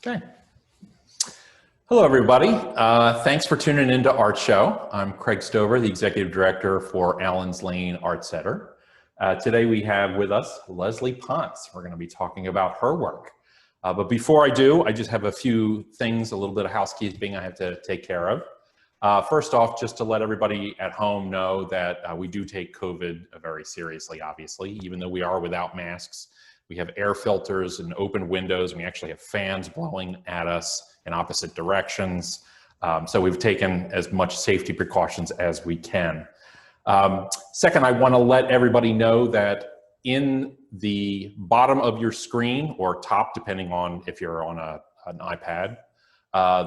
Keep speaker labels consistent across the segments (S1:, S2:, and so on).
S1: Okay. Hello, everybody. Thanks for tuning into ArtShow. I'm Craig Stover, the Executive Director for Allens Lane Art Center. Today we have with us Leslie Pontz. We're going to be talking about her work. But before I do, I just have a few things, a little bit of housekeeping I have to take care of. First off, just to let everybody at home know that we do take COVID very seriously, obviously, even though we are without masks. We have air filters and open windows, and we actually have fans blowing at us in opposite directions. So we've taken as much safety precautions as we can. Second, I want to let everybody know that in the bottom of your screen, or top, depending on if you're on an iPad,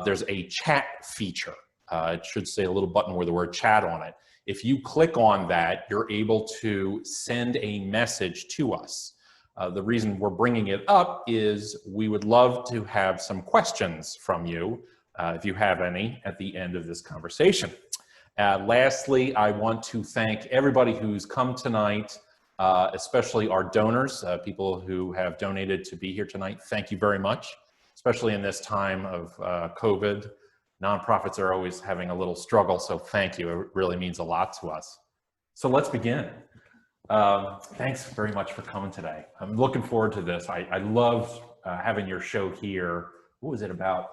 S1: there's a chat feature. It should say a little button with the word chat on it. If you click on that, you're able to send a message to us. The reason we're bringing it up is we would love to have some questions from you, if you have any, at the end of this conversation. Lastly, I want to thank everybody who's come tonight, especially our donors, people who have donated to be here tonight. Thank you very much, especially in this time of COVID. Nonprofits are always having a little struggle, so thank you. It really means a lot to us. So let's begin. Thanks very much for coming today. I'm looking forward to this. I loved having your show here. What was it, about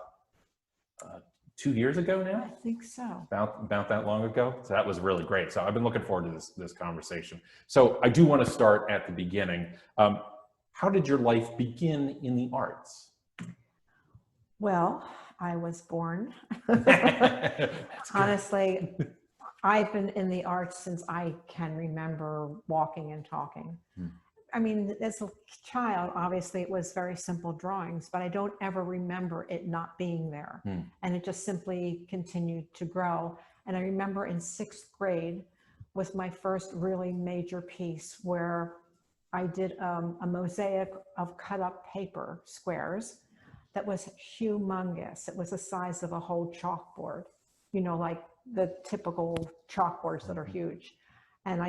S1: 2 years ago now?
S2: I think so.
S1: About that long ago. So that was really great. So I've been looking forward to this conversation. So I do want to start at the beginning. How did your life begin in the arts?
S2: Well, I was born. Honestly, I've been in the arts since I can remember walking and talking. I mean, as a child, obviously it was very simple drawings, but I don't ever remember it not being there. And it just simply continued to grow. And I remember in 6th grade was my first really major piece where I did a mosaic of cut up paper squares that was humongous. It was the size of a whole chalkboard, you know, like the typical chalkboards that are huge. And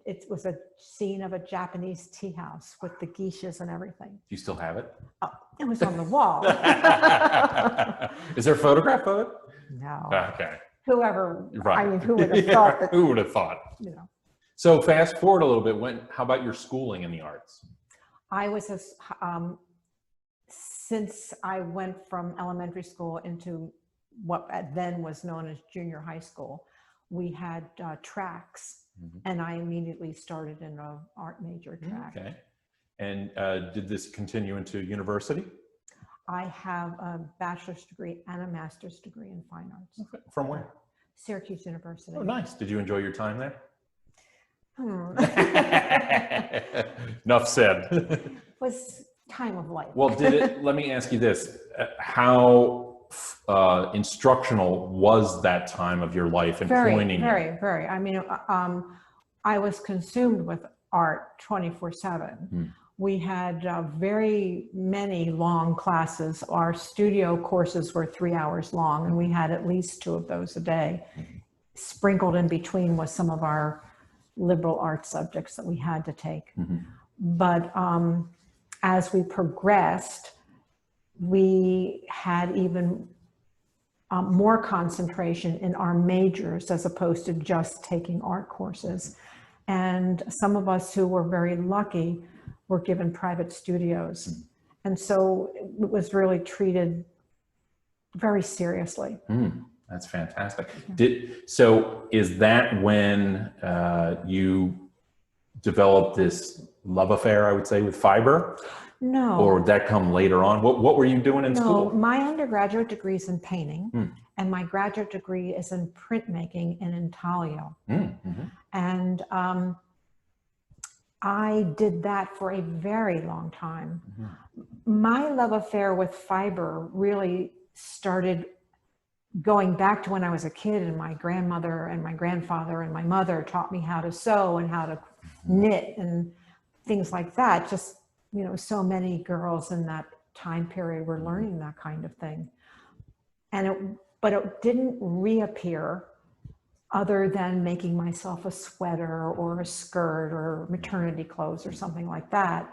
S2: it was a scene of a Japanese tea house with the geishas and everything. Do
S1: you still have it?
S2: Oh, it was on the wall.
S1: Is there a photograph of it?
S2: No.
S1: Okay.
S2: Whoever,
S1: right.
S2: I mean, who would have thought that?
S1: Who would have thought?
S2: You know.
S1: So fast forward a little bit, how about your schooling in the arts?
S2: I was, since I went from elementary school into what then was known as junior high school, we had tracks, and I immediately started in an art major track.
S1: Okay. And did this continue into university?
S2: I have a bachelor's degree and a master's degree in fine arts.
S1: Okay. From where?
S2: Syracuse University.
S1: Oh, nice. Did you enjoy your time there? Enough said.
S2: It was time of life.
S1: Well, let me ask you this. How instructional was that time of your life in pointing?
S2: Very. I mean, I was consumed with art 24/7. We had very many long classes. Our studio courses were 3 hours long, and we had at least 2 of those a day. Sprinkled in between was some of our liberal arts subjects that we had to take. But as we progressed, we had even more concentration in our majors as opposed to just taking art courses. And some of us who were very lucky were given private studios. And so it was really treated very seriously.
S1: That's fantastic. So is that when you developed this love affair, I would say, with fiber?
S2: No.
S1: Or did that come later on? What were you doing in school?
S2: No, my undergraduate degree is in painting, and my graduate degree is in printmaking in intaglio. And I did that for a very long time. My love affair with fiber really started going back to when I was a kid, and my grandmother and my grandfather and my mother taught me how to sew and how to knit and things like that. Just, you know, so many girls in that time period were learning that kind of thing. But it didn't reappear other than making myself a sweater or a skirt or maternity clothes or something like that.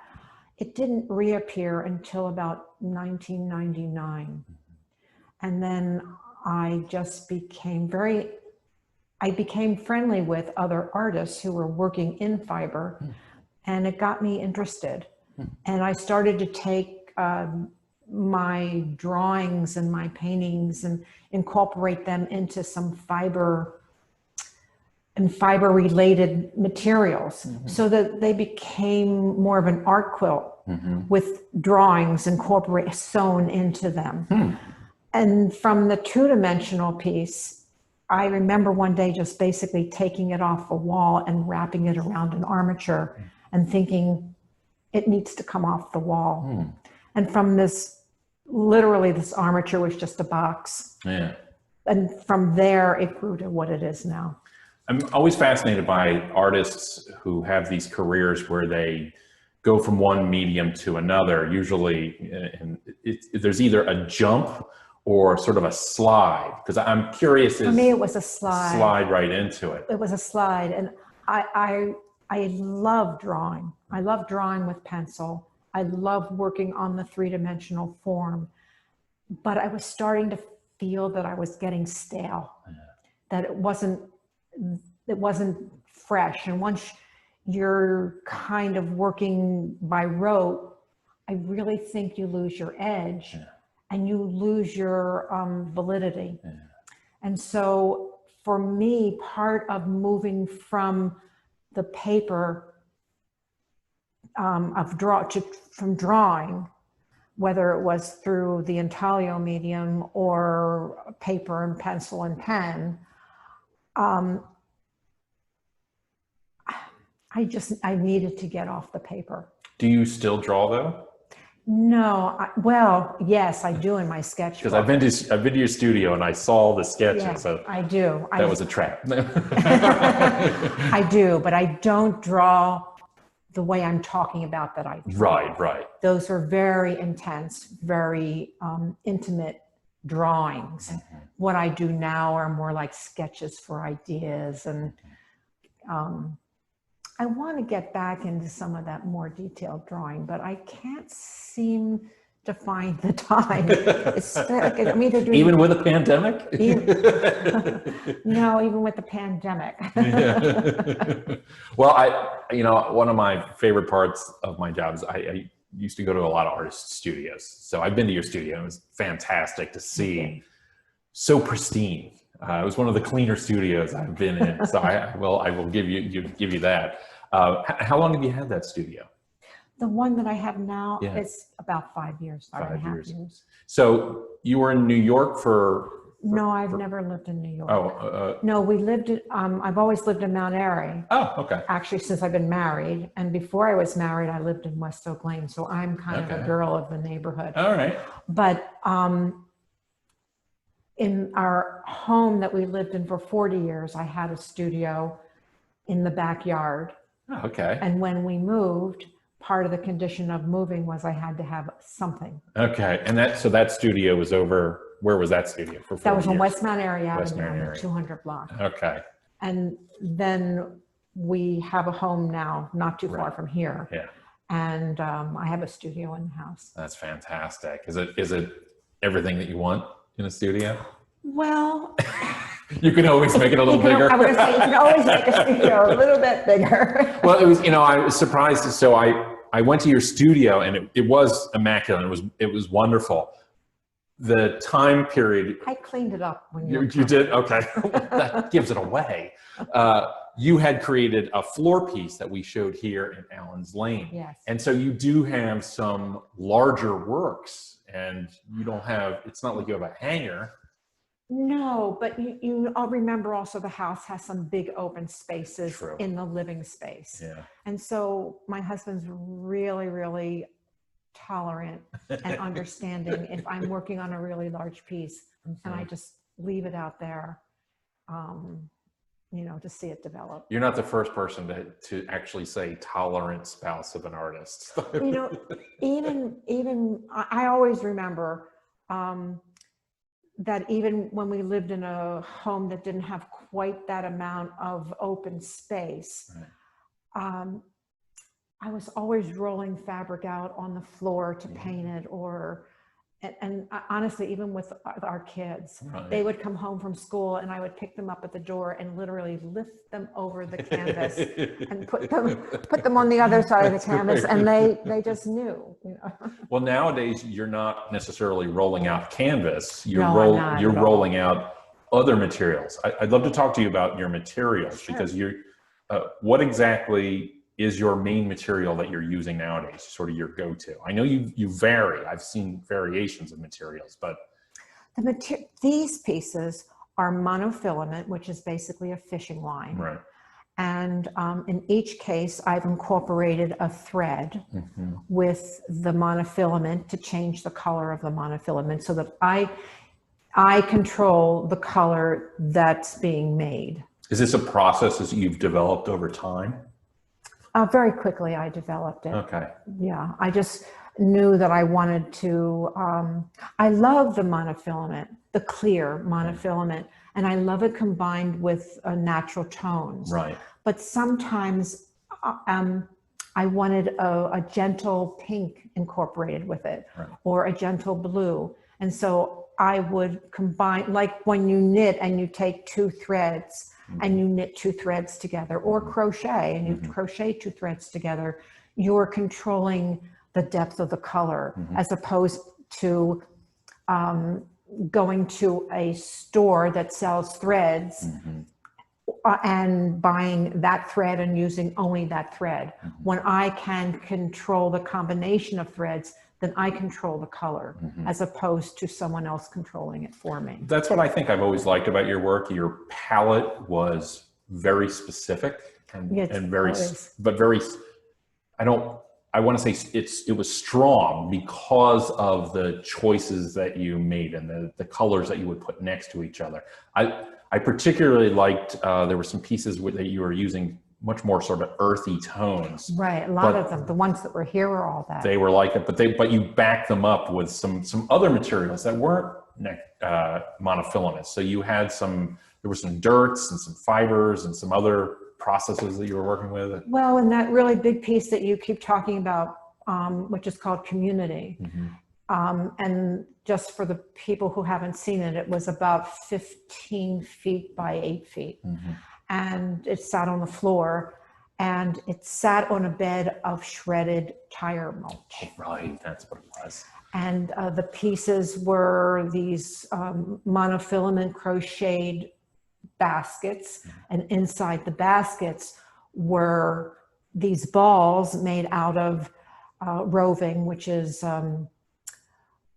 S2: it didn't reappear until about 1999. And then I just became friendly with other artists who were working in fiber, and it got me interested. And I started to take my drawings and my paintings and incorporate them into some fiber and fiber related materials, so that they became more of an art quilt with drawings sewn into them. And from the two-dimensional piece, I remember one day just basically taking it off the wall and wrapping it around an armature and thinking, it needs to come off the wall. And from this, literally this armature was just a box.
S1: Yeah.
S2: And from there, it grew to what it is now.
S1: I'm always fascinated by artists who have these careers where they go from one medium to another. Usually there's either a jump or sort of a slide, because I'm curious.
S2: For me, it was a slide.
S1: Slide right into it.
S2: It was a slide, and I love drawing. I love drawing with pencil. I love working on the three-dimensional form, but I was starting to feel that I was getting stale, that it wasn't fresh. And once you're kind of working by rote, I really think you lose your edge. And you lose your validity. And so for me, part of moving from the paper from drawing, whether it was through the intaglio medium or paper and pencil and pen, I needed to get off the paper.
S1: Do you still draw though?
S2: No, well, yes, I do in my sketchbook.
S1: Because I've been to your studio and I saw the sketches.
S2: Yeah,
S1: so
S2: I do.
S1: That was a trap.
S2: I do, but I don't draw the way I'm talking about that I draw.
S1: Right.
S2: Those are very intense, very intimate drawings. What I do now are more like sketches for ideas, and I want to get back into some of that more detailed drawing, but I can't seem to find the time. It's like I'm either doing,
S1: even with a pandemic?
S2: No, even with the pandemic.
S1: Well, one of my favorite parts of my job is I used to go to a lot of artist studios. So I've been to your studio. It was fantastic to see. So pristine. It was one of the cleaner studios I've been in. So I will give you that. How long have you had that studio?
S2: The one that I have now is about 5 years, 5.5 years.
S1: So you were in New York for
S2: no, I've never lived in New York.
S1: Oh,
S2: no, we lived in, I've always lived in Mount Airy.
S1: Oh, okay.
S2: Actually, since I've been married. And before I was married, I lived in West Oak Lane. So I'm kind of a girl of the neighborhood.
S1: All right.
S2: But in our home that we lived in for 40 years, I had a studio in the backyard.
S1: Oh, okay.
S2: And when we moved, part of the condition of moving was I had to have something.
S1: Okay. And that studio was over, where was that studio for 40
S2: That was on
S1: years?
S2: West Mount Airy Avenue on the 200 block.
S1: Okay.
S2: And then we have a home now, not too far from here.
S1: Yeah.
S2: And I have a studio in the house.
S1: That's fantastic. Is it everything that you want in a studio?
S2: Well,
S1: you can always make it a little bigger.
S2: I was going to say, you can always make a studio a little bit bigger.
S1: Well, it was, I was surprised. So I went to your studio and it was immaculate. It was wonderful. The time period.
S2: I cleaned it up when
S1: you did? Okay. That gives it away. You had created a floor piece that we showed here in Allen's Lane.
S2: Yes.
S1: And so you do have some larger works, and you don't have, it's not like you have a hanger.
S2: No, but you all remember also the house has some big open spaces in the living space.
S1: Yeah.
S2: And so my husband's really, really tolerant and understanding if I'm working on a really large piece and I just leave it out there, to see it develop.
S1: You're not the first person to actually say tolerant spouse of an artist.
S2: Even I always remember that even when we lived in a home that didn't have quite that amount of open space, I was always rolling fabric out on the floor to paint it, or and honestly, even with our kids, they would come home from school and I would pick them up at the door and literally lift them over the canvas and put them on the other side of the canvas, and they just knew, you know.
S1: Well, nowadays you're not necessarily rolling out canvas. You're
S2: No,
S1: you're rolling out other materials. I'd love to talk to you about your materials,
S2: Sure.
S1: because you're what exactly is your main material that you're using nowadays, sort of your go-to? I know you vary. I've seen variations of materials, but
S2: these pieces are monofilament, which is basically a fishing line.
S1: right.
S2: And in each case, I've incorporated a thread with the monofilament to change the color of the monofilament, so that I control the color that's being made.
S1: Is this a process that you've developed over time?
S2: Very quickly, I developed it.
S1: Okay.
S2: Yeah, I just knew that I wanted to, I love the monofilament, the clear monofilament, and I love it combined with natural tones.
S1: Right.
S2: But sometimes I wanted a gentle pink incorporated with it,
S1: right,
S2: or a gentle blue. And so I would combine, like when you knit and you take two threads and you knit two threads together, or crochet and you crochet two threads together, you're controlling the depth of the color, as opposed to going to a store that sells threads and buying that thread and using only that thread. When I can control the combination of threads, then I control the color, as opposed to someone else controlling it for me.
S1: That's what I think I've always liked about your work. Your palette was very specific and very, but very, I want to say it was strong because of the choices that you made and the colors that you would put next to each other. I particularly liked, there were some pieces that you were using much more sort of earthy tones.
S2: Right, a lot of them, the ones that were here were all that.
S1: They were like it, but you backed them up with some other materials that weren't monofilaments. So you had there were some dirts and some fibers and some other processes that you were working with.
S2: Well, and that really big piece that you keep talking about, which is called Community. And just for the people who haven't seen it, it was about 15 feet by 8 feet. And it sat on the floor, and it sat on a bed of shredded tire mulch.
S1: Right, that's what it was.
S2: And the pieces were these monofilament crocheted baskets, and inside the baskets were these balls made out of roving, which is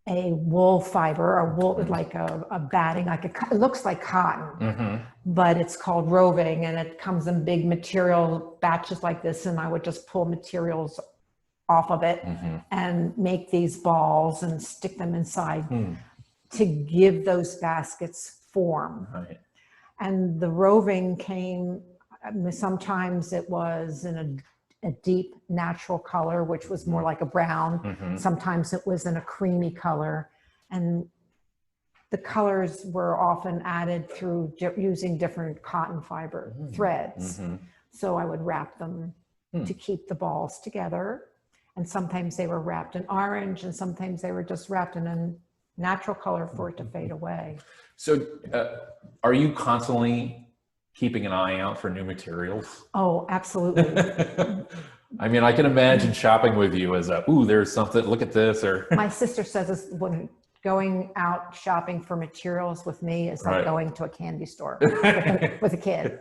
S2: a wool fiber, a wool, like a batting, it looks like cotton, but it's called roving, and it comes in big material batches like this, and I would just pull materials off of it and make these balls and stick them inside to give those baskets form.
S1: Right.
S2: And the roving came, sometimes it was in a deep natural color, which was more like a brown. Sometimes it was in a creamy color. And the colors were often added through using different cotton fiber threads. So I would wrap them to keep the balls together. And sometimes they were wrapped in orange, and sometimes they were just wrapped in a natural color for it to fade away.
S1: So are you constantly keeping an eye out for new materials?
S2: Oh, absolutely.
S1: I mean, I can imagine shopping with you as ooh, there's something, look at this, or.
S2: My sister says this, when going out shopping for materials with me is like going to a candy store with a kid.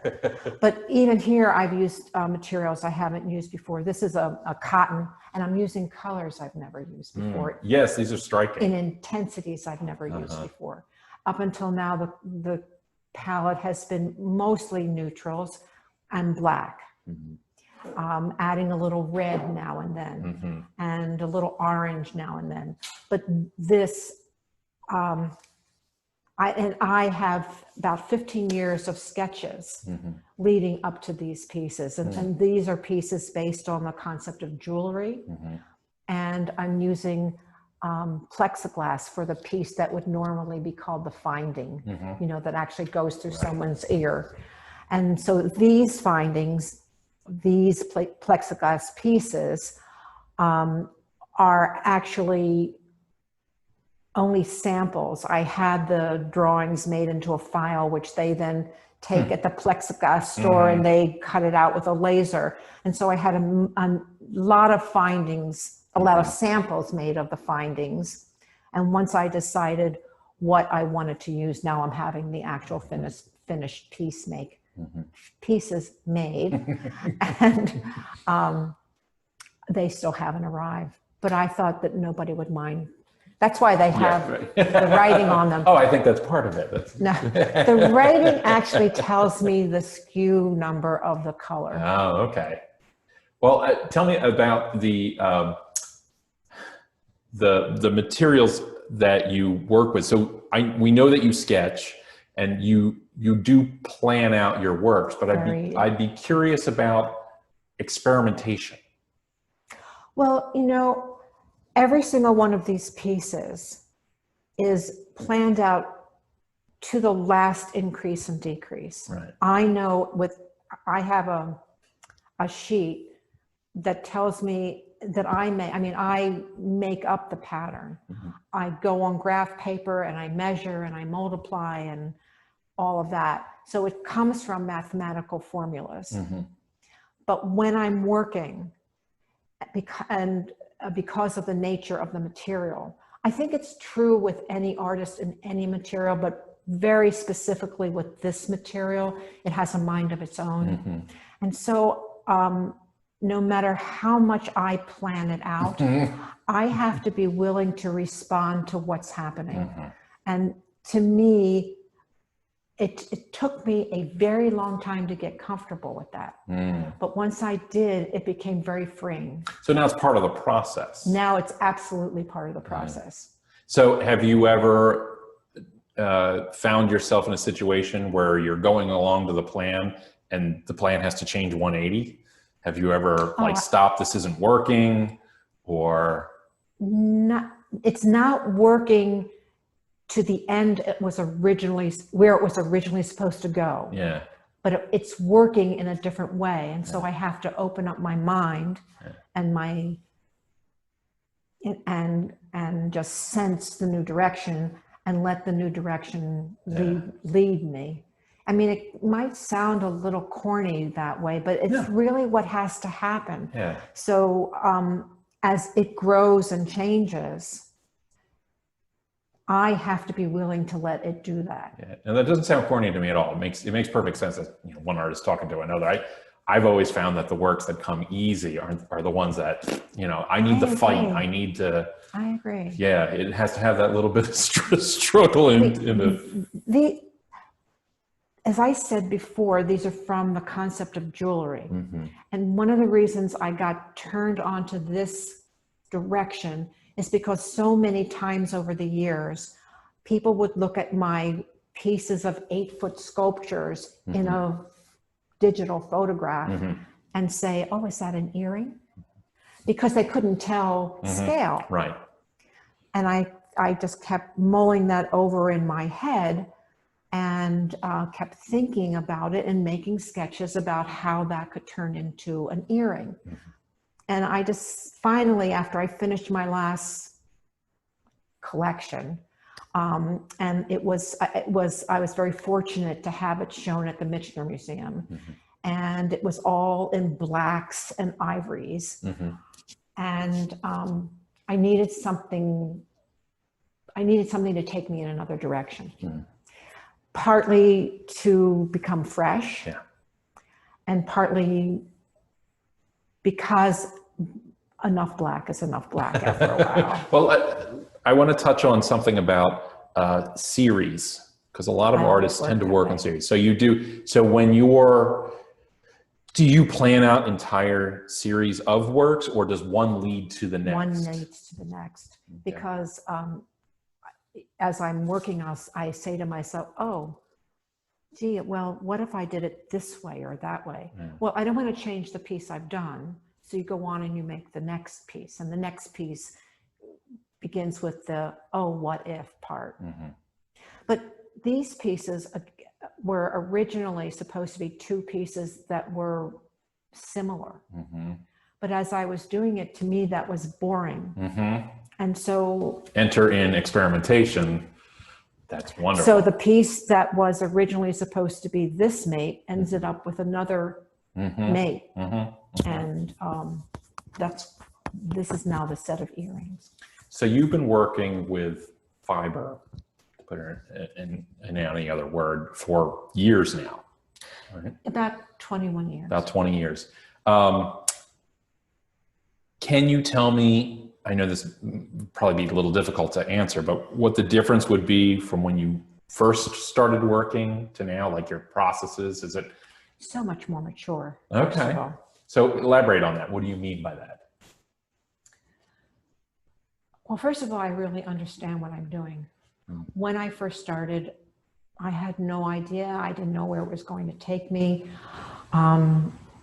S2: But even here, I've used materials I haven't used before. This is a cotton, and I'm using colors I've never used before.
S1: Yes, these are striking.
S2: In intensities I've never used before. Up until now, the palette has been mostly neutrals and black. Adding a little red now and then, and a little orange now and then. But this, I have about 15 years of sketches leading up to these pieces. And these are pieces based on the concept of jewelry. And I'm using plexiglass for the piece that would normally be called the finding, you know, that actually goes through someone's ear. And so these findings these plexiglass pieces are actually only samples. I had the drawings made into a file, which they then take at the plexiglass store and they cut it out with a laser. And so I had a lot of findings, a lot of samples made of the findings. And once I decided what I wanted to use, now I'm having the actual finished pieces made. And they still haven't arrived. But I thought that nobody would mind. That's why they have the writing on them.
S1: Oh, I think that's part of it.
S2: No, the writing actually tells me the SKU number of the color.
S1: Oh, okay. Well, tell me about the materials that you work with. So we know that you sketch and you do plan out your works, but I'd be curious about experimentation.
S2: Well, you know, every single one of these pieces is planned out to the last increase and decrease.
S1: Right.
S2: I know I have a sheet that tells me that I make up the pattern. I go on graph paper and I measure and I multiply and all of that. So it comes from mathematical formulas. But when I'm working, because of the nature of the material, I think it's true with any artist in any material, but very specifically with this material, it has a mind of its own. And so no matter how much I plan it out, I have to be willing to respond to what's happening. And to me, it took me a very long time to get comfortable with that. But once I did, it became very freeing.
S1: So now it's part of the process.
S2: Now it's absolutely part of the process.
S1: So have you ever found yourself in a situation where you're going along to the plan and the plan has to change 180? Have you ever stopped, this isn't working, or?
S2: It's not working to the end where it was originally supposed to go.
S1: Yeah.
S2: But it's working in a different way. And so I have to open up my mind and and just sense the new direction and let the new direction lead me. I mean, it might sound a little corny that way, but it's really what has to happen. So as it grows and changes, I have to be willing to let it do that.
S1: And that doesn't sound corny to me at all. It makes perfect sense as one artist talking to another. I've always found that the works that come easy are the ones that, I need the fight. I need to.
S2: I agree.
S1: Yeah, it has to have that little bit of struggle
S2: as I said before, these are from the concept of jewelry. And one of the reasons I got turned onto this direction is because so many times over the years, people would look at my pieces of 8-foot sculptures in a digital photograph and say, oh, is that an earring? Because they couldn't tell scale.
S1: Right.
S2: And I just kept mulling that over in my head and kept thinking about it and making sketches about how that could turn into an earring. And I just finally, after I finished my last collection, and I was very fortunate to have it shown at the Michener Museum. And it was all in blacks and ivories. And I needed something to take me in another direction. Partly to become fresh, and partly because enough black is enough black after a while.
S1: Well, I want to touch on something about series, because a lot of artists tend to work on series. So you do. So do you plan out entire series of works, or does one lead to the next?
S2: One leads to the next, because as I'm working on, I say to myself, oh, gee, well, what if I did it this way or that way? Well, I don't want to change the piece I've done. So you go on and you make the next piece, and the next piece begins with the, oh, what if part. But these pieces were originally supposed to be 2 pieces that were similar.
S1: Mm-hmm.
S2: But as I was doing it, to me, that was boring.
S1: Mm-hmm.
S2: And so
S1: Enter in experimentation. That's wonderful.
S2: So the piece that was originally supposed to be this mate ended up with another mate. And this is now the set of earrings.
S1: So you've been working with fiber, to put it in any other word, for years now, right?
S2: About 21 years.
S1: About 20 years. Can you tell me, I know this would probably be a little difficult to answer, but what the difference would be from when you first started working to now, like your processes? Is it
S2: so much more mature?
S1: Okay. So elaborate on that. What do you mean by that?
S2: Well, first of all, I really understand what I'm doing. When I first started, I had no idea. I didn't know where it was going to take me.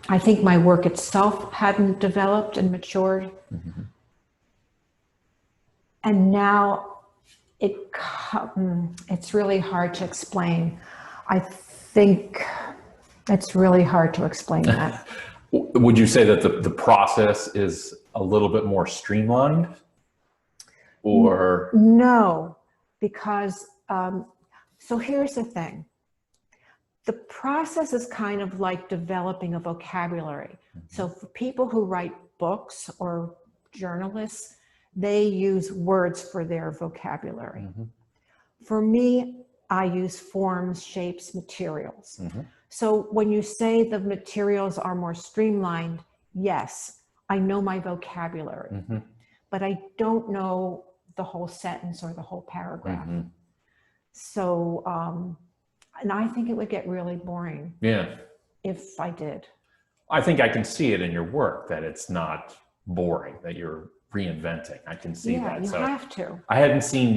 S2: I think my work itself hadn't developed and matured. And now it's really hard to explain. I think it's really hard to explain that.
S1: Would you say that the process is a little bit more streamlined? Or
S2: no, because so here's the thing. The process is kind of like developing a vocabulary. So for people who write books or journalists, they use words for their vocabulary. For me, I use forms, shapes, materials. So when you say the materials are more streamlined, yes, I know my vocabulary, but I don't know the whole sentence or the whole paragraph. So, and I think it would get really boring.
S1: Yeah.
S2: If I did.
S1: I think I can see it in your work that it's not boring, that you're reinventing. I can see that.
S2: You have to.
S1: I hadn't seen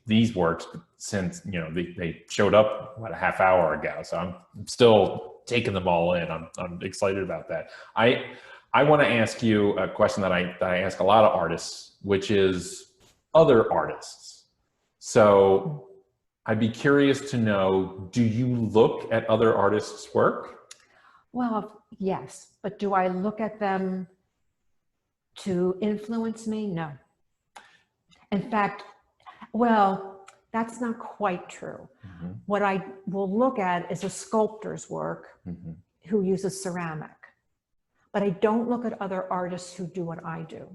S1: these works since, you know, they showed up a half hour ago. So I'm still taking them all in. I'm excited about that. I want to ask you a question that I ask a lot of artists, which is other artists. So I'd be curious to know, do you look at other artists' work?
S2: Well, yes, but do I look at them to influence me? No. In fact, well, that's not quite true. What I will look at is a sculptor's work who uses ceramic, but I don't look at other artists who do what I do.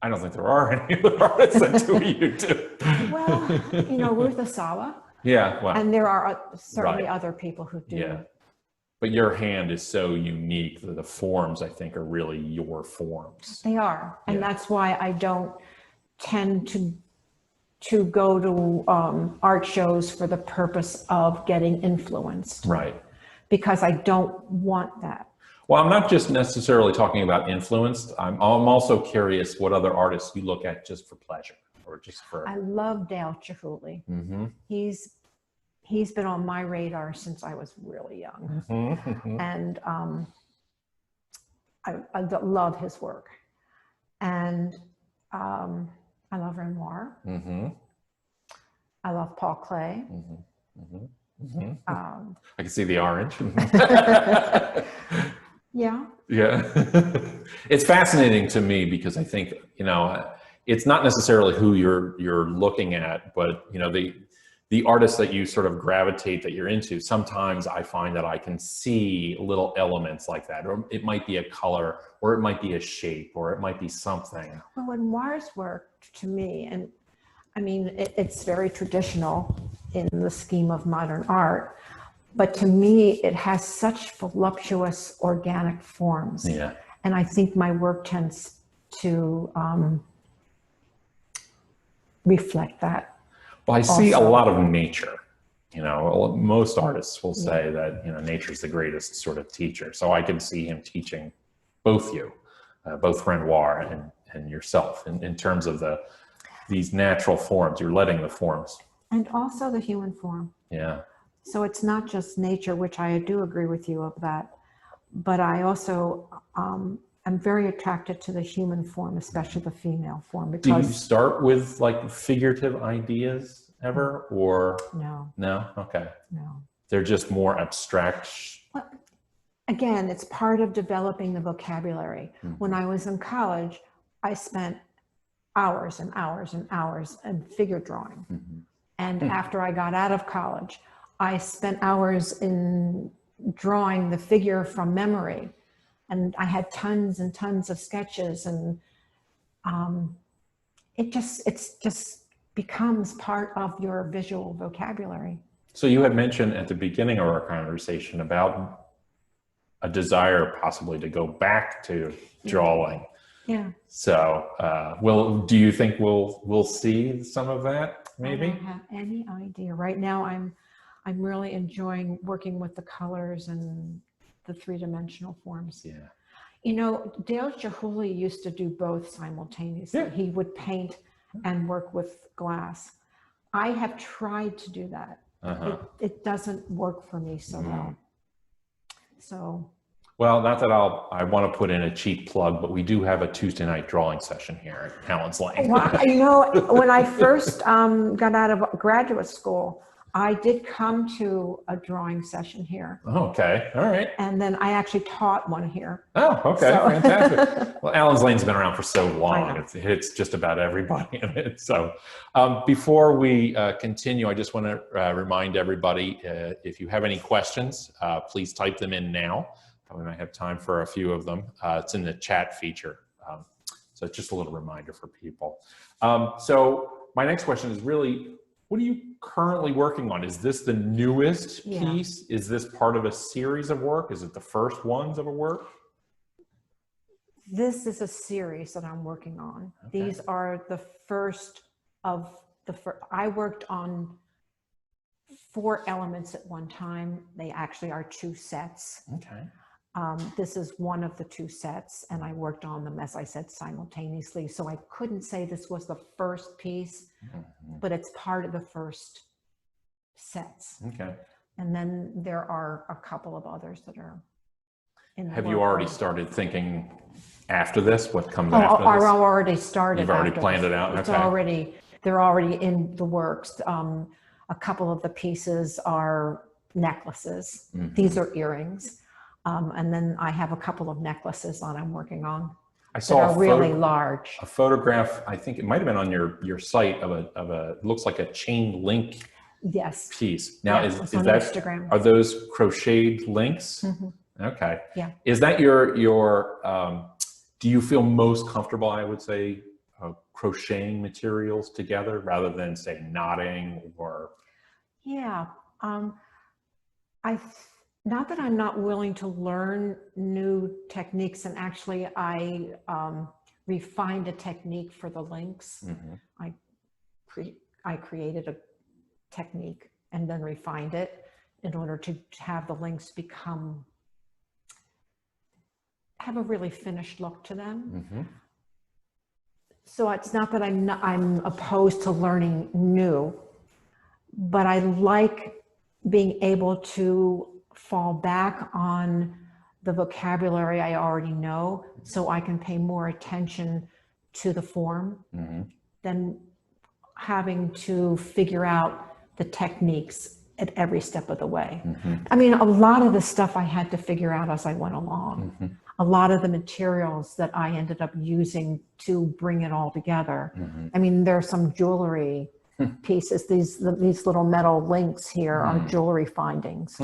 S1: I don't think there are any other artists that do what you do.
S2: Well, you know, Ruth Asawa.
S1: Yeah, well.
S2: And there are certainly other people who do.
S1: Yeah. But your hand is so unique that the forms, I think, are really your forms.
S2: They are. And that's why I don't tend to go to art shows for the purpose of getting influenced.
S1: Right.
S2: Because I don't want that.
S1: Well, I'm not just necessarily talking about influenced. I'm also curious what other artists you look at just for pleasure or just for.
S2: I love Dale Chihuly. He's been on my radar since I was really young. And I love his work. And I love Renoir. I love Paul Klee.
S1: I can see the orange.
S2: Yeah.
S1: It's fascinating to me because I think, you know, it's not necessarily who you're looking at, but, you know, the artists that you sort of gravitate, that you're into, sometimes I find that I can see little elements like that, or it might be a color, or it might be a shape, or it might be something.
S2: Well, Renoir's work, to me, and I mean, it's very traditional in the scheme of modern art, but to me, it has such voluptuous organic forms.
S1: Yeah.
S2: And I think my work tends to reflect that.
S1: Well, I see a lot of nature. You know, most artists will say that, you know, nature's the greatest sort of teacher. So I can see him teaching both you, both Renoir and yourself in terms of these natural forms. You're letting the forms. And
S2: also the human form.
S1: Yeah.
S2: So it's not just nature, which I do agree with you of that, but I also am very attracted to the human form, especially the female form. Because
S1: do you start with like figurative ideas ever, or
S2: no?
S1: No? Okay.
S2: No.
S1: They're just more abstract.
S2: again, it's part of developing the vocabulary. When I was in college, I spent hours and hours and hours in figure drawing. And after I got out of college, I spent hours in drawing the figure from memory. And I had tons and tons of sketches, and it just becomes part of your visual vocabulary.
S1: So you had mentioned at the beginning of our conversation about a desire possibly to go back to drawing.
S2: Yeah.
S1: So, do you think we'll see some of that? Maybe.
S2: I don't have any idea. Right now, I'm really enjoying working with the colors and the three-dimensional forms.
S1: Yeah.
S2: You know, Dale Chihuly used to do both simultaneously.
S1: Yeah.
S2: He would paint and work with glass. I have tried to do that. It doesn't work for me so well. So.
S1: Well, not that I want to put in a cheap plug, but we do have a Tuesday night drawing session here at Alan's Lane.
S2: Well, you know, when I first got out of graduate school, I did come to a drawing session here.
S1: Oh, okay. All right.
S2: And then I actually taught one here.
S1: Oh, okay.
S2: So.
S1: Fantastic. Well, Alan's Lane's been around for so long. It hits just about everybody in it. So before we continue, I just want to remind everybody, if you have any questions, please type them in now. We might have time for a few of them. It's in the chat feature. So it's just a little reminder for people. So my next question is really, what are you currently working on? Is this the newest piece? Is this part of a series of work? Is it the first ones of a work?
S2: This is a series that I'm working on. Okay. These are the first of the I worked on 4 elements at one time. They actually are 2 sets.
S1: Okay.
S2: This is one of the 2 sets, and I worked on them, as I said, simultaneously. So I couldn't say this was the first piece, but it's part of the first sets.
S1: Okay.
S2: And then there are a couple of others that are in the
S1: Have you already started thinking after this? What comes after this?
S2: I've already started.
S1: You've already planned it out?
S2: It's
S1: okay.
S2: They're already in the works. A couple of the pieces are necklaces. These are earrings. And then I have a couple of necklaces that I'm working on.
S1: I saw
S2: that are really large.
S1: A photograph, I think it might have been on your site of a looks like a chain link piece. Now is that Instagram. Are those crocheted links? Okay.
S2: Yeah.
S1: Is that your do you feel most comfortable, I would say, crocheting materials together rather than say knotting or?
S2: Yeah. Not that I'm not willing to learn new techniques, and actually I refined a technique for the links. I created a technique and then refined it in order to have the links have a really finished look to them. So it's not that I'm opposed to learning new, but I like being able to fall back on the vocabulary I already know, so I can pay more attention to the form than having to figure out the techniques at every step of the way. I mean, a lot of the stuff I had to figure out as I went along. A lot of the materials that I ended up using to bring it all together. I mean, there's some jewelry pieces. These little metal links here are jewelry findings.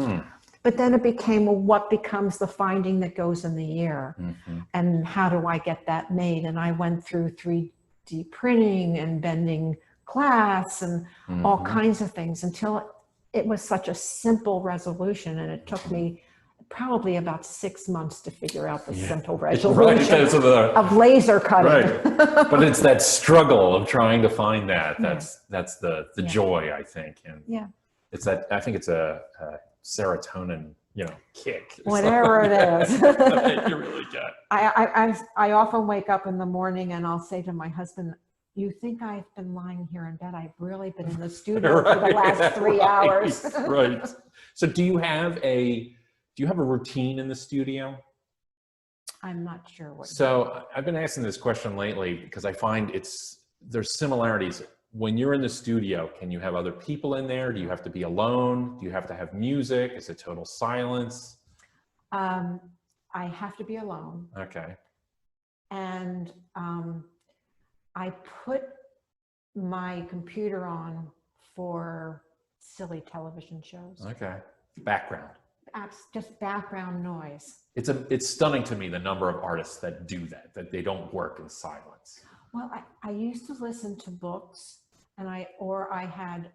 S2: But then it became, well, what becomes the finding that goes in the ear? And how do I get that made? And I went through 3D printing and bending glass and all kinds of things until it was such a simple resolution. And it took me probably about 6 months to figure out the simple resolution of laser cutting.
S1: But it's that struggle of trying to find that. That's the joy, I think. And it's that, I think it's a serotonin, kick.
S2: Whatever it is.
S1: You really get.
S2: I often wake up in the morning and I'll say to my husband, you think I've been lying here in bed? I've really been in the studio for the last 3 hours.
S1: Right. So do you have a routine in the studio?
S2: I'm not sure what.
S1: So I've been asking this question lately because I find there's similarities. When you're in the studio, can you have other people in there? Do you have to be alone? Do you have to have music? Is it total silence?
S2: I have to be alone.
S1: Okay.
S2: And I put my computer on for silly television shows.
S1: Okay. Background.
S2: Just background noise.
S1: It's stunning to me the number of artists that do that, that they don't work in silence.
S2: Well, I used to listen to books, and I had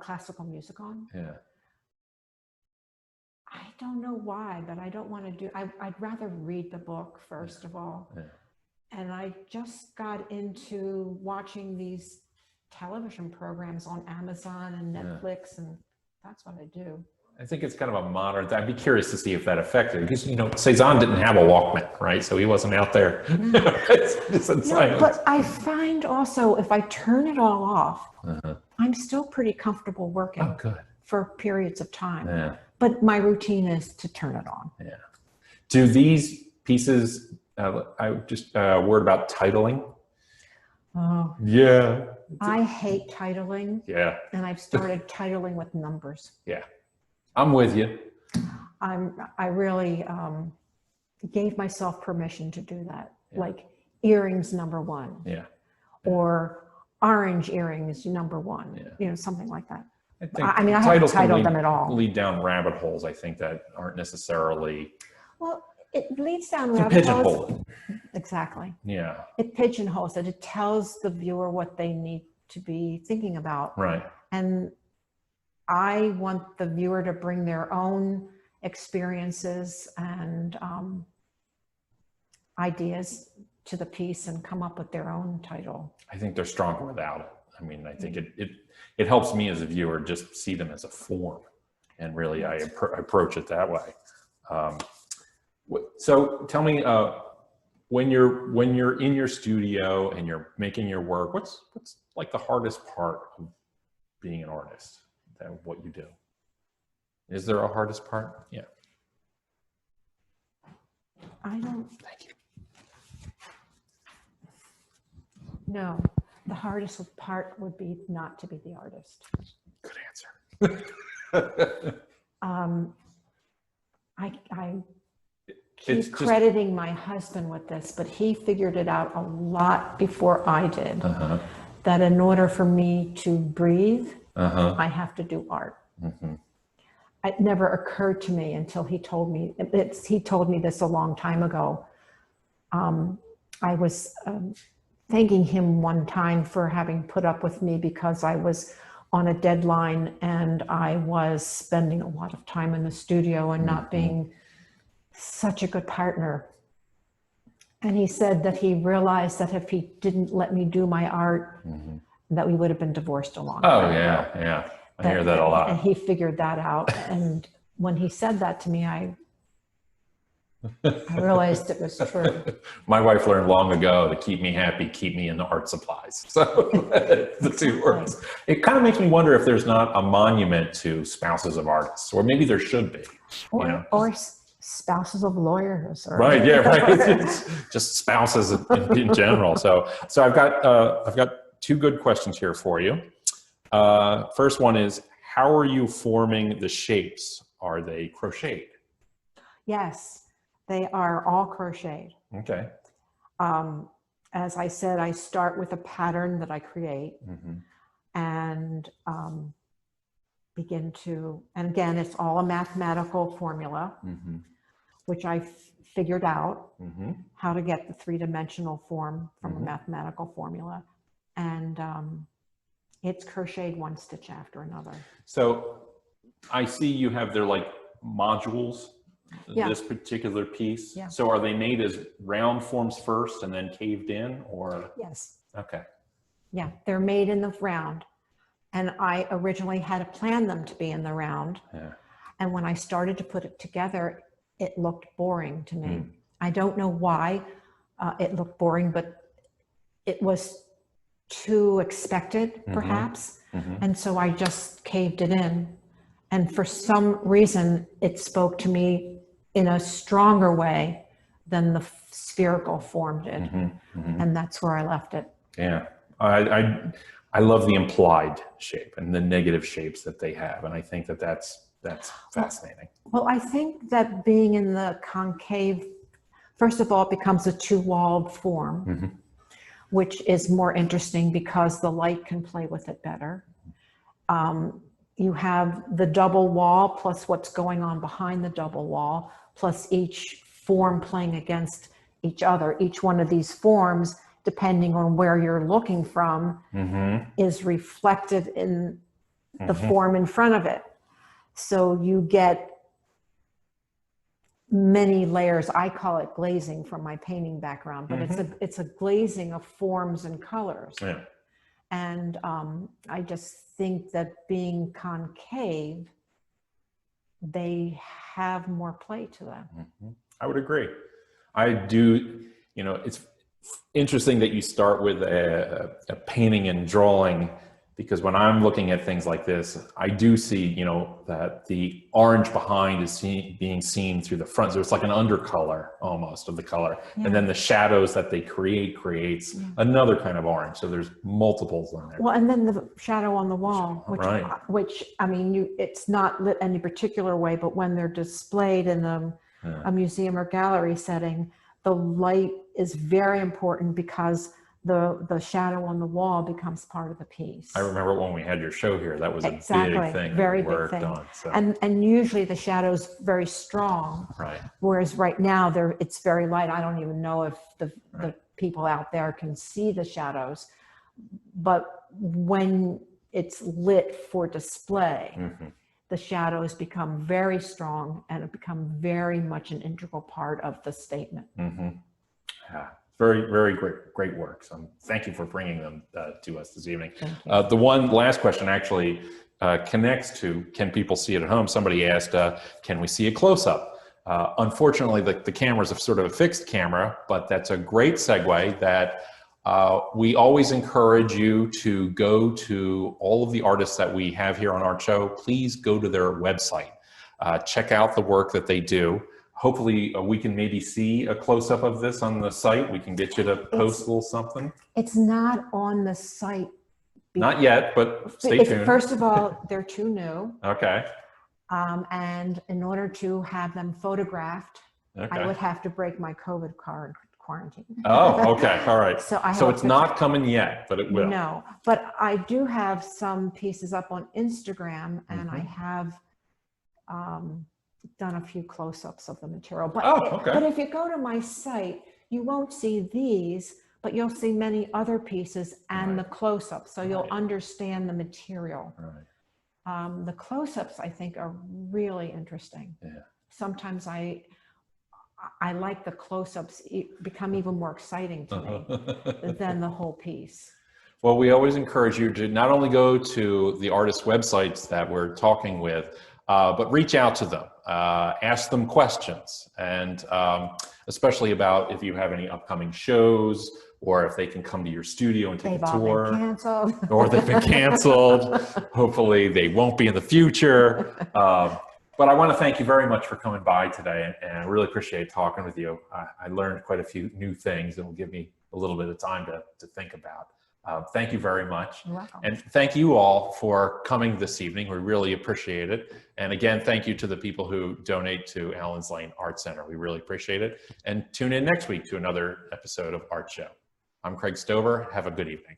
S2: classical music on.
S1: Yeah.
S2: I don't know why, but I don't want to do, I'd rather read the book first of all.
S1: Yeah.
S2: And I just got into watching these television programs on Amazon and Netflix, and that's what I do.
S1: I think it's kind of a modern thing. I'd be curious to see if that affected, because, you know, Cezanne didn't have a Walkman, right? So he wasn't out there. It's in silence.
S2: But I find also if I turn it all off, I'm still pretty comfortable working for periods of time.
S1: Yeah.
S2: But my routine is to turn it on.
S1: Yeah. Do these pieces, I just word about titling.
S2: Oh.
S1: Yeah.
S2: I hate titling.
S1: Yeah.
S2: And I've started titling with numbers.
S1: Yeah. I'm with you.
S2: I really gave myself permission to do that. Yeah. Like earrings #1.
S1: Yeah.
S2: Or orange earrings #1.
S1: Yeah.
S2: You know, something like that.
S1: I
S2: mean, I haven't titled them at all.
S1: Lead down rabbit holes, I think, that aren't necessarily.
S2: Well, it leads down rabbit holes.
S1: Pigeonhole.
S2: Exactly.
S1: Yeah.
S2: It pigeonholes it. It tells the viewer what they need to be thinking about.
S1: Right.
S2: And I want the viewer to bring their own experiences and ideas to the piece and come up with their own title.
S1: I think they're stronger without it. I mean, I think it helps me as a viewer just see them as a form, and really I approach it that way. So tell me, when you're in your studio and you're making your work, what's like the hardest part of being an artist? What you do? Is there a hardest part? Yeah.
S2: I don't.
S1: Thank you.
S2: No, the hardest part would be not to be the artist.
S1: Good answer.
S2: I keep crediting my husband with this, but he figured it out a lot before I did. That in order for me to breathe, I have to do art. It never occurred to me until he told me. He told me this a long time ago. I was thanking him one time for having put up with me because I was on a deadline and I was spending a lot of time in the studio and not being such a good partner. And he said that he realized that if he didn't let me do my art, that we would have been divorced a long time ago.
S1: Yeah. I hear that a lot.
S2: And he figured that out. And when he said that to me, I realized it was true.
S1: My wife learned long ago to keep me happy, keep me in the art supplies. So the two words. It kind of makes me wonder if there's not a monument to spouses of artists, or maybe there should be.
S2: Or spouses of lawyers. Or
S1: right. Yeah. Right. It's just spouses in general. So I've got two good questions here for you. First one is, how are you forming the shapes? Are they crocheted?
S2: Yes. They are all crocheted.
S1: Okay.
S2: As I said, I start with a pattern that I create and begin to, and again, it's all a mathematical formula, which I figured out how to get the three-dimensional form from a mathematical formula. And it's crocheted one stitch after another. So
S1: I see you have their like modules.
S2: Yeah.
S1: This particular piece.
S2: Yeah.
S1: So are they made as round forms first and then caved in, or?
S2: Yes.
S1: Okay.
S2: Yeah, they're made in the round. And I originally had to plan them to be in the round.
S1: Yeah.
S2: And when I started to put it together, it looked boring to me. I don't know why it looked boring, but it was too expected, perhaps. And so I just caved it in. And for some reason, it spoke to me in a stronger way than the spherical form did. And that's where I left it.
S1: Yeah. I love the implied shape and the negative shapes that they have. And I think that that's That's fascinating.
S2: Well, I think that being in the concave, first of all, it becomes a two-walled form, which is more interesting because the light can play with it better. You have the double wall plus what's going on behind the double wall, plus each form playing against each other. Each one of these forms, depending on where you're looking from, is reflected in the form in front of it. So you get many layers. I call it glazing from my painting background, but it's a glazing of forms and colors.
S1: Yeah.
S2: And I just think that being concave, they have more play to them.
S1: I would agree. I do, you know, it's interesting that you start with a painting and drawing, because when I'm looking at things like this, I do see, you know, that the orange behind is being seen through the front. So it's like an undercolor almost of the color. And then the shadows that they creates another kind of orange. So there's multiples in there.
S2: Well, and then the shadow on the wall, which I mean, it's not lit any particular way, but when they're displayed in a museum or gallery setting, the light is very important because the shadow on the wall becomes part of the piece.
S1: I remember when we had your show here, that was a big thing.
S2: Very big thing.
S1: On, so.
S2: And usually the shadow's very strong.
S1: Right.
S2: Whereas right now it's very light. I don't even know if the people out there can see the shadows. But when it's lit for display, the shadows become very strong and it becomes very much an integral part of the statement.
S1: Yeah. Very, very great work. So thank you for bringing them to us this evening. The one last question actually connects to, can people see it at home? Somebody asked, can we see a close-up? Unfortunately, the camera's a sort of a fixed camera, but that's a great segue that we always encourage you to go to all of the artists that we have here on ArtShow. Please go to their website. Check out the work that they do. Hopefully we can maybe see a close-up of this on the site. We can get you to post a little something.
S2: It's not on the site.
S1: Not yet, but stay tuned.
S2: First of all, they're too new.
S1: Okay.
S2: And in order to have them photographed, I would have to break my COVID quarantine.
S1: Oh, okay. All right.
S2: So
S1: it's not coming yet, but it will.
S2: No, but I do have some pieces up on Instagram, and I have done a few close-ups of the material. But, but if you go to my site, you won't see these, but you'll see many other pieces and the close-ups, so you'll understand the material. The close-ups, I think, are really interesting. Sometimes I like the close-ups become even more exciting to me than the whole piece.
S1: Well, we always encourage you to not only go to the artist websites that we're talking with, but reach out to them, ask them questions, and especially about if you have any upcoming shows, or if they can come to your studio and take a tour.
S2: Been canceled.
S1: Or they've been canceled. Hopefully they won't be in the future. But I want to thank you very much for coming by today, and I really appreciate talking with you. I learned quite a few new things that will give me a little bit of time to think about. Thank you very much.
S2: You're welcome.
S1: And thank you all for coming this evening. We really appreciate it. And again, thank you to the people who donate to Allens Lane Art Center. We really appreciate it. And tune in next week to another episode of Art Show. I'm Craig Stover. Have a good evening.